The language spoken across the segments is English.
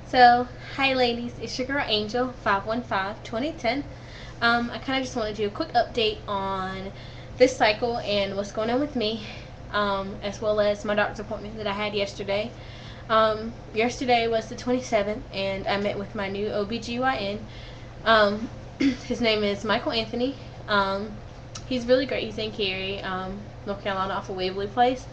So, hi ladies, it's your girl Angel 515-2010. I kind of just want to do a quick update on this cycle and what's going on with me, as well as my doctor's appointment that I had yesterday. Yesterday was the 27th, and I met with my new OBGYN. His name is Michael Anthony. He's really great. He's in Cary, North Carolina, off of Waverly Place.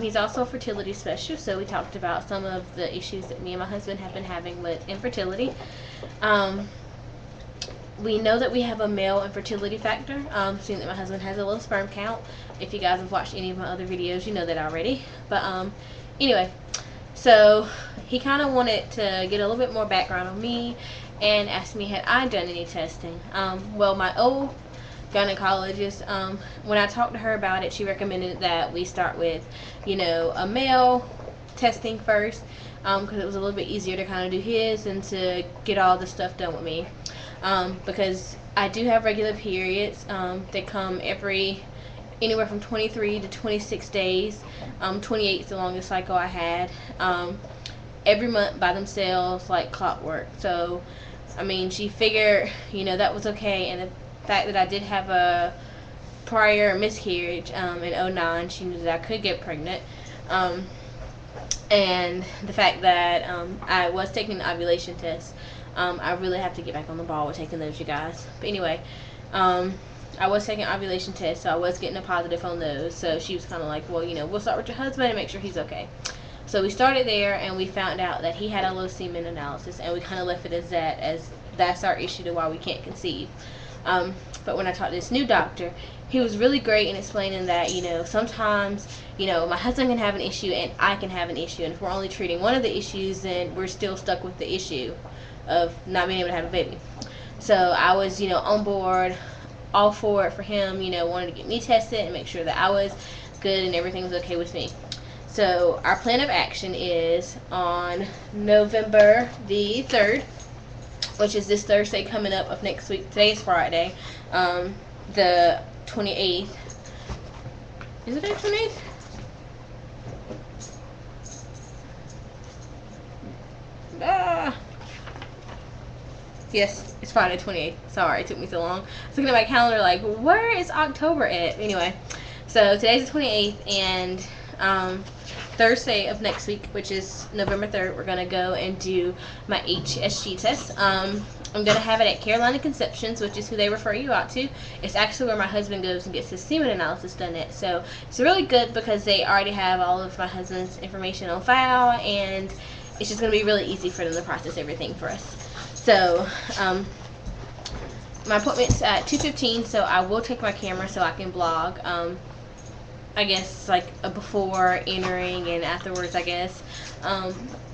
He's also a fertility specialist, so we talked about some of the issues that me and my husband have been having with infertility. We know that we have a male infertility factor, seeing that my husband has a low sperm count. If you guys have watched any of my other videos, you know that already. But anyway, so he kind of wanted to get a little bit more background on me and asked me had I done any testing. Well, my old gynecologist, when I talked to her about it, she recommended that we start with, a male testing first, because it was a little bit easier to kind of do his and to get all the stuff done with me, because I do have regular periods. They come anywhere from 23 to 26 days. 28 is the longest cycle I had. Every month by themselves, like clockwork. So she figured that was okay, and the fact that I did have a prior miscarriage in 2009, she knew that I could get pregnant, and the fact that I was taking the ovulation test. I really have to get back on the ball with taking those, you guys. But anyway, I was taking ovulation tests, so I was getting a positive on those. So she was kind of like, well, we'll start with your husband and make sure he's okay. So we started there, and we found out that he had a low semen analysis, and we kind of left it as that, as that's our issue to why we can't conceive. But when I talked to this new doctor, he was really great in explaining that, sometimes, my husband can have an issue and I can have an issue. And if we're only treating one of the issues, then we're still stuck with the issue of not being able to have a baby. So I was, on board, all for it for him, wanted to get me tested and make sure that I was good and everything was okay with me. So our plan of action is on November the 3rd, which is this Thursday coming up of next week. Today is Friday, the 28th. Is it the 28th? Yes, it's Friday 28th. Sorry, it took me so long. I was looking at my calendar like, where is October at? Anyway, so today's the 28th, and Thursday of next week, which is November 3rd, we're going to go and do my HSG test. I'm going to have it at Carolina Conceptions, which is who they refer you out to. It's actually where my husband goes and gets his semen analysis done at. So it's really good because they already have all of my husband's information on file, and it's just going to be really easy for them to process everything for us. So my appointment's at 2:15, so I will take my camera so I can vlog. I guess like a before, entering, and afterwards, I guess.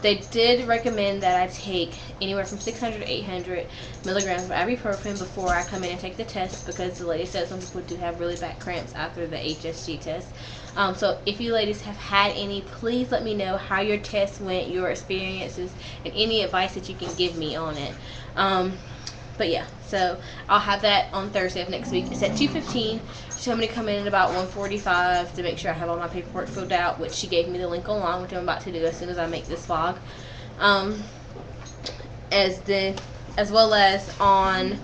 They did recommend that I take anywhere from 600 to 800 milligrams of ibuprofen before I come in and take the test, because the lady said some people do have really bad cramps after the HSG test. So if you ladies have had any, please let me know how your test went, your experiences, and any advice that you can give me on it. But yeah, so I'll have that on Thursday of next week. It's at 2:15. She told me to come in at about 1:45 to make sure I have all my paperwork filled out, which she gave me the link online, which I'm about to do as soon as I make this vlog. As well as on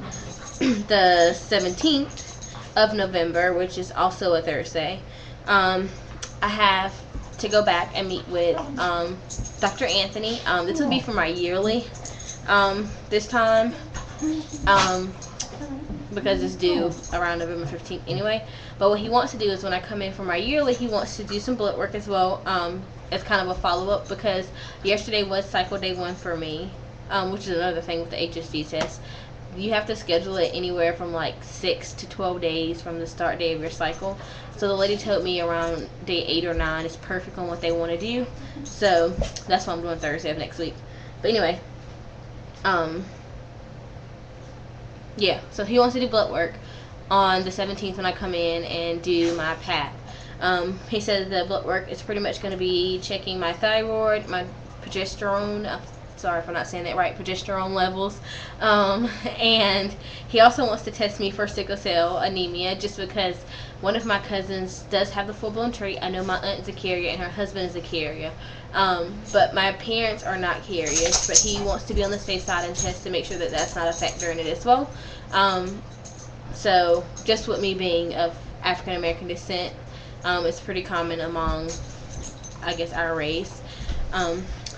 the 17th of November, which is also a Thursday, I have to go back and meet with Dr. Anthony. This will be for my yearly this time. Because it's due around November 15th anyway. But what he wants to do is when I come in for my yearly, he wants to do some blood work as well, as kind of a follow-up, because yesterday was cycle day 1 for me, which is another thing with the HSG test. You have to schedule it anywhere from like 6 to 12 days from the start day of your cycle. So the lady told me around day 8 or 9 is perfect on what they want to do. So that's what I'm doing Thursday of next week. But anyway, yeah, so he wants to do blood work on the 17th when I come in and do my PAP. He said the blood work is pretty much going to be checking my thyroid, my progesterone, sorry if I'm not saying that right, progesterone levels. And he also wants to test me for sickle cell anemia, just because one of my cousins does have the full-blown trait. I know my aunt is a carrier and her husband is a carrier. But my parents are not carriers, but he wants to be on the safe side and test to make sure that that's not a factor in it as well. So just with me being of African American descent, it's pretty common among, I guess, our race.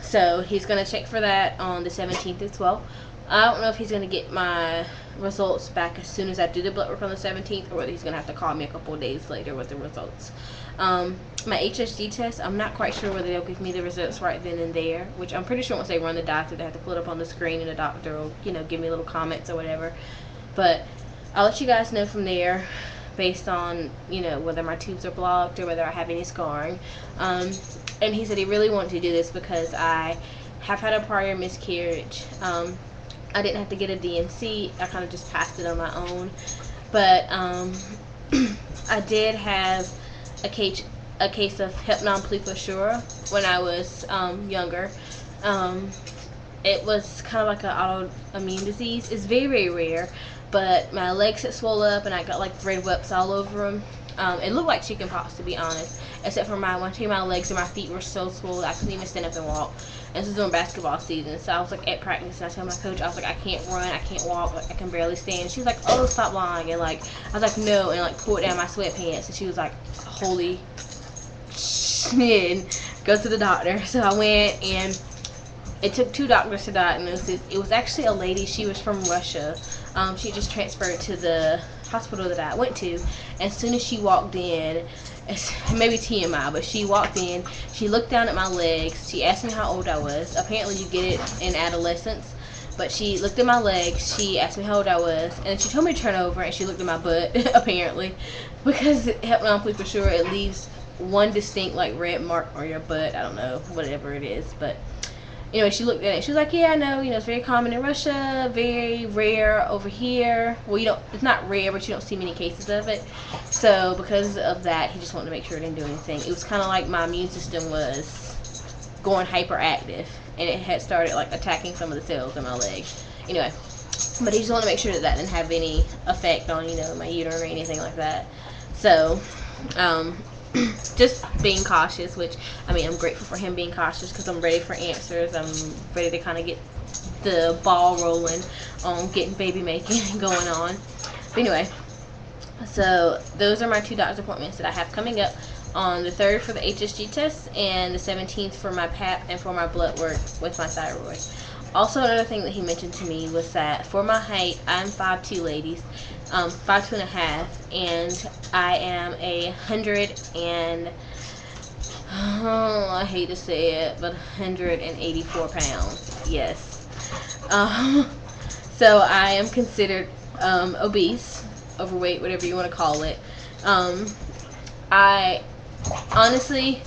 So he's going to check for that on the 17th as well. I don't know if he's going to get my results back as soon as I do the blood work on the 17th, or whether he's going to have to call me a couple of days later with the results. My HSG test, I'm not quite sure whether they'll give me the results right then and there, which I'm pretty sure once they run the doctor, they have to put it up on the screen and the doctor will, give me little comments or whatever. But I'll let you guys know from there, based on, whether my tubes are blocked or whether I have any scarring. And he said he really wanted to do this because I have had a prior miscarriage. I didn't have to get a DNC. I kind of just passed it on my own. But I did have a case of hypnoplephosura when I was younger. It was kind of like an autoimmune disease. It's very, very rare. But my legs had swelled up and I got like red whelps all over them. It looked like chicken pox, to be honest, except for my legs and my feet were so swollen I couldn't even stand up and walk. And this was during basketball season, so I was like at practice and I told my coach, I was like, I can't run, I can't walk, like I can barely stand. And she was like, oh, stop lying. And like I was like, no, and like pulled down my sweatpants, and she was like, holy shit, go to the doctor. So I went, and it took 2 doctors to diagnose it. It was actually a lady, she was from Russia. She just transferred to the hospital that I went to. As soon as she walked in, it's maybe TMI, but she walked in, she looked down at my legs, she asked me how old I was. Apparently you get it in adolescence, but she looked at my legs, she asked me how old I was, and she told me to turn over, and she looked at my butt, apparently, because hypnoplephosura, it leaves one distinct like red mark on your butt. I don't know, whatever it is, but anyway, she looked at it. She was like, yeah, I know, it's very common in Russia, very rare over here. Well, it's not rare, but you don't see many cases of it. So because of that, he just wanted to make sure it didn't do anything. It was kind of like my immune system was going hyperactive, and it had started like attacking some of the cells in my leg. Anyway, but he just wanted to make sure that didn't have any effect on, my uterine or anything like that. So, just being cautious, which, I'm grateful for him being cautious because I'm ready for answers. I'm ready to kind of get the ball rolling on getting baby making going on. But anyway, so those are my 2 doctor's appointments that I have coming up, on the 3rd for the HSG test and the 17th for my PAP and for my blood work with my thyroid. Also, another thing that he mentioned to me was that for my height, I'm 5'2", ladies, 5'2.5", and I am 100 and, I hate to say it, but 184 pounds. Yes. So I am considered obese, overweight, whatever you want to call it. I honestly,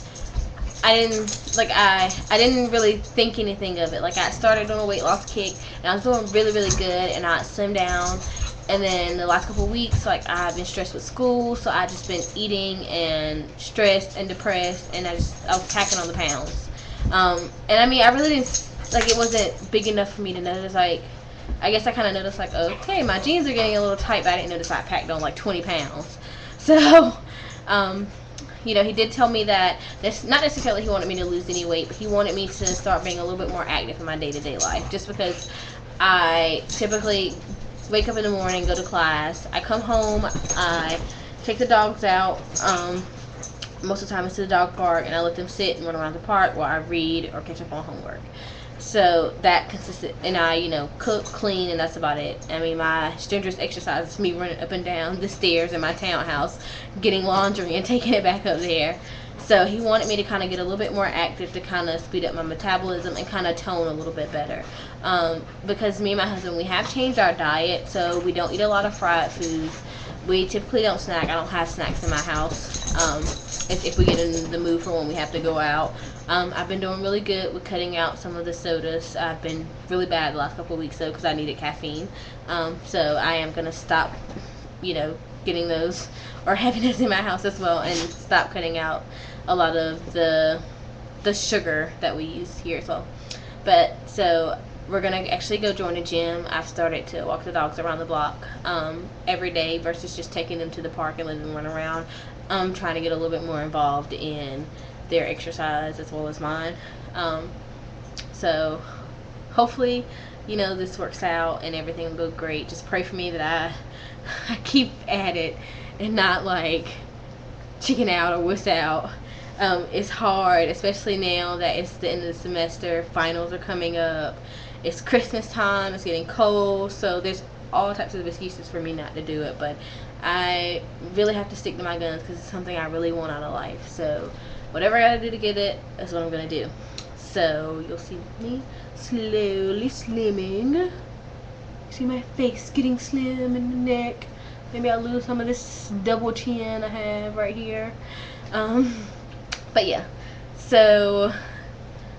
I didn't really think anything of it. Like, I started on a weight loss kick, and I was doing really, really good, and I slimmed down. And then the last couple of weeks, like, I've been stressed with school, so I've just been eating and stressed and depressed, and I was packing on the pounds. And I really didn't, like, it wasn't big enough for me to notice. Like, I guess I kind of noticed, like, okay, my jeans are getting a little tight, but I didn't notice I packed on like 20 pounds. So, he did tell me that that's not necessarily he wanted me to lose any weight, but he wanted me to start being a little bit more active in my day-to-day life, just because I typically wake up in the morning, go to class, I come home, I take the dogs out, most of the time it's to the dog park, and I let them sit and run around the park while I read or catch up on homework. So that consisted, and I, cook, clean, and that's about it. My strenuous exercise is me running up and down the stairs in my townhouse, getting laundry and taking it back up there. So he wanted me to kind of get a little bit more active to kind of speed up my metabolism and kind of tone a little bit better. Because me and my husband, we have changed our diet, so we don't eat a lot of fried foods. We typically don't snack. I don't have snacks in my house. If we get in the mood for when we have to go out. I've been doing really good with cutting out some of the sodas. I've been really bad the last couple of weeks though, because I needed caffeine. So I am going to stop, getting those or having those in my house as well, and stop cutting out a lot of the sugar that we use here as well. But so we're gonna actually go join a gym. I've started to walk the dogs around the block every day versus just taking them to the park and letting them run around. I'm trying to get a little bit more involved in their exercise as well as mine. So hopefully, you know, this works out and everything will go great. Just pray for me that I keep at it and not like chicken out or wuss out. It's hard, especially now that it's the end of the semester, finals are coming up, it's Christmas time, it's getting cold, so there's all types of excuses for me not to do it, but I really have to stick to my guns because it's something I really want out of life. So whatever I gotta do to get it, that's what I'm gonna do. So you'll see me slowly slimming. See my face getting slim in the neck. Maybe I'll lose some of this double chin I have right here. But yeah, so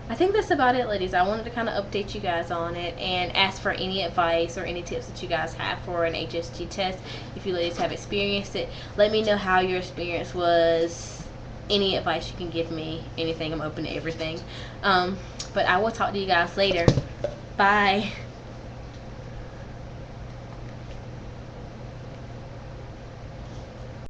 I think that's about it, ladies. I wanted to kind of update you guys on it and ask for any advice or any tips that you guys have for an HSG test. If you ladies have experienced it, let me know how your experience was. Any advice you can give me, anything. I'm open to everything. But I will talk to you guys later. Bye.